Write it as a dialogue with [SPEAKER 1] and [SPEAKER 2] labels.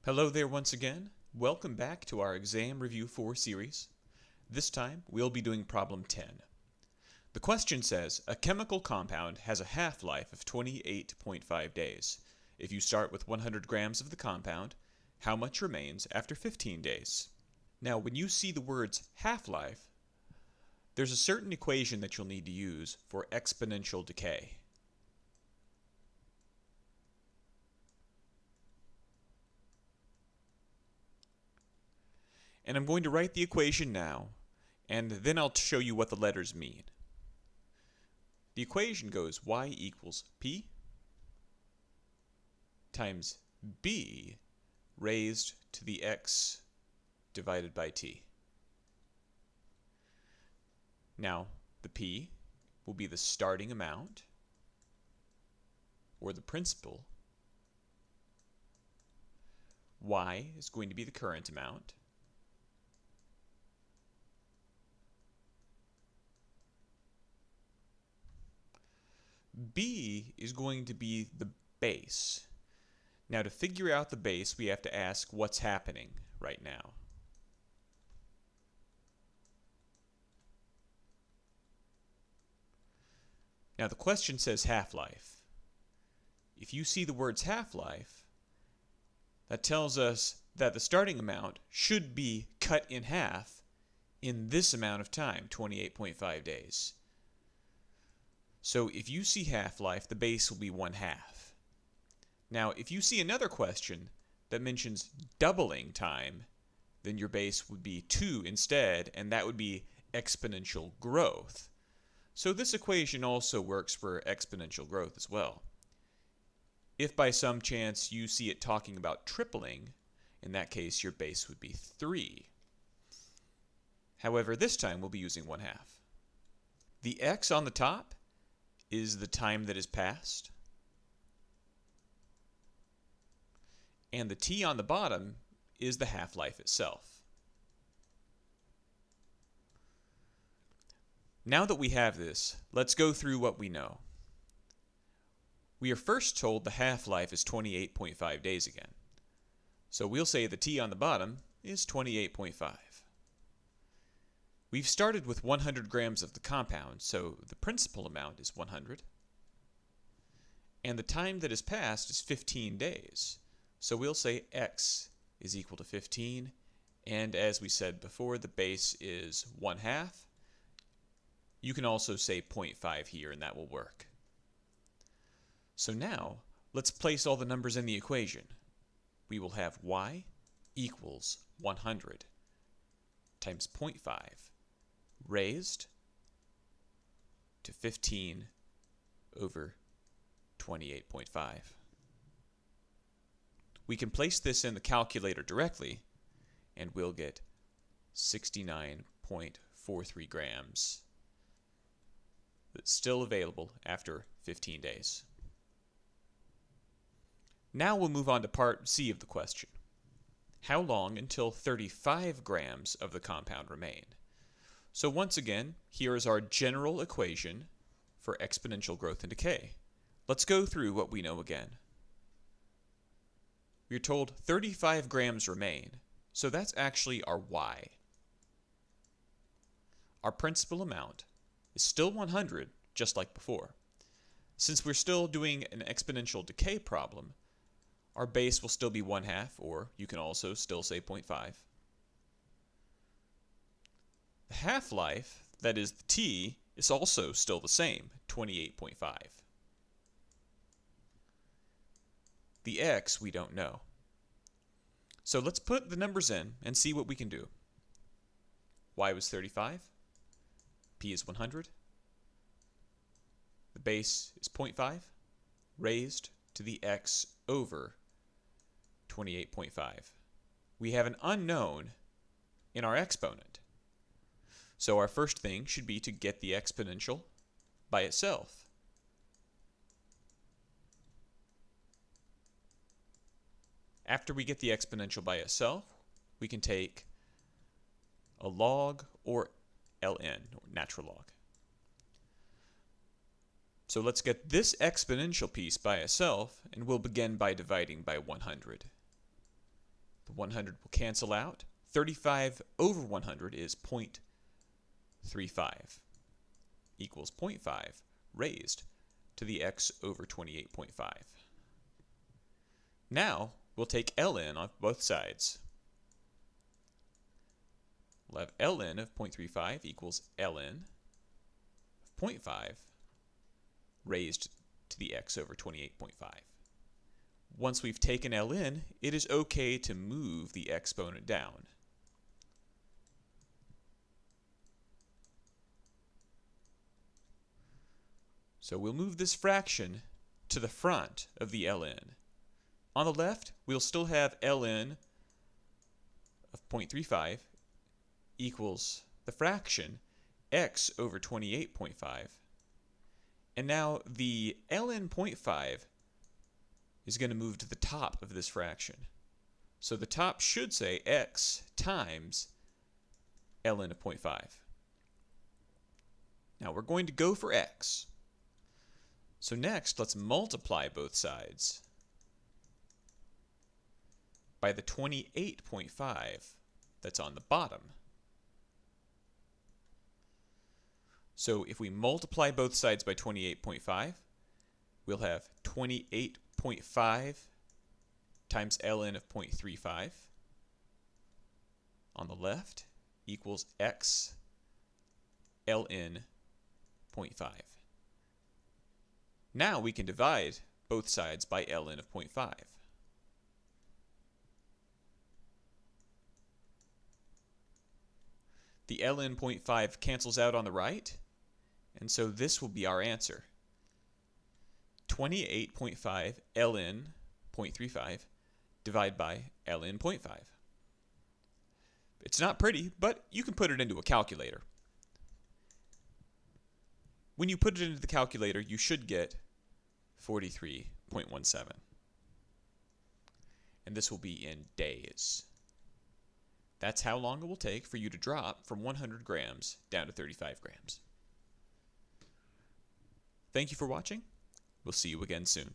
[SPEAKER 1] Hello there once again. Welcome back to our Exam Review 4 series. This time we'll be doing problem 10. The question says, a chemical compound has a half-life of 28.5 days. If you start with 100 grams of the compound, how much remains after 15 days? Now, when you see the words half-life, there's a certain equation that you'll need to use for exponential decay. And I'm going to write the equation now, and then I'll show you what the letters mean. The equation goes y equals p times b raised to the x divided by t. Now, the p will be the starting amount, or the principal. Y is going to be the current amount. B is going to be the base. Now, to figure out the base, we have to ask what's happening right now. Now, the question says half-life. If you see the words half-life, that tells us that the starting amount should be cut in half in this amount of time, 28.5 days. So if you see half-life, the base will be 1/2. Now, if you see another question that mentions doubling time, then your base would be 2 instead, and that would be exponential growth. So this equation also works for exponential growth as well. If by some chance you see it talking about tripling, in that case your base would be 3. However, this time we'll be using 1/2. The x on the top is the time that has passed, and the t on the bottom is the half-life itself. Now that we have this, let's go through what we know. We are first told the half-life is 28.5 days again. So we'll say the t on the bottom is 28.5. We've started with 100 grams of the compound, so the principal amount is 100. And the time that has passed is 15 days. So we'll say x is equal to 15. And as we said before, the base is 1/2. You can also say 0.5 here, and that will work. So now, let's place all the numbers in the equation. We will have y equals 100 times 0.5 raised to 15 over 28.5. We can place this in the calculator directly, and we'll get 69.43 grams. That's still available after 15 days. Now we'll move on to part C of the question. How long until 35 grams of the compound remain? So once again, here is our general equation for exponential growth and decay. Let's go through what we know again. We're told 35 grams remain, so that's actually our y. Our principal amount is still 100, just like before. Since we're still doing an exponential decay problem, our base will still be 1/2, or you can also still say 0.5. The half-life, that is the t, is also still the same, 28.5. The x we don't know. So let's put the numbers in and see what we can do. Y was 35, p is 100, the base is 0.5, raised to the x over 28.5. We have an unknown in our exponent. So our first thing should be to get the exponential by itself. After we get the exponential by itself, we can take a log or ln, or natural log. So let's get this exponential piece by itself, and we'll begin by dividing by 100. The 100 will cancel out. 35 over 100 is 0.35 equals 0.5 raised to the x over 28.5. Now we'll take ln off both sides. We'll have ln of 0.35 equals ln of 0.5 raised to the x over 28.5. Once we've taken ln, it is okay to move the exponent down. So we'll move this fraction to the front of the ln. On the left, we'll still have ln of 0.35 equals the fraction x over 28.5. And now the ln 0.5 is going to move to the top of this fraction. So the top should say x times ln of 0.5. Now we're going to go for x. So next, let's multiply both sides by the 28.5 that's on the bottom. So if we multiply both sides by 28.5, we'll have 28.5 times ln of 0.35 on the left equals x ln 0.5. Now we can divide both sides by ln of 0.5. The ln 0.5 cancels out on the right, and so this will be our answer. 28.5 ln 0.35 divided by ln 0.5. It's not pretty, but you can put it into a calculator. When you put it into the calculator, you should get 43.17. And this will be in days. That's how long it will take for you to drop from 100 grams down to 35 grams. Thank you for watching. We'll see you again soon.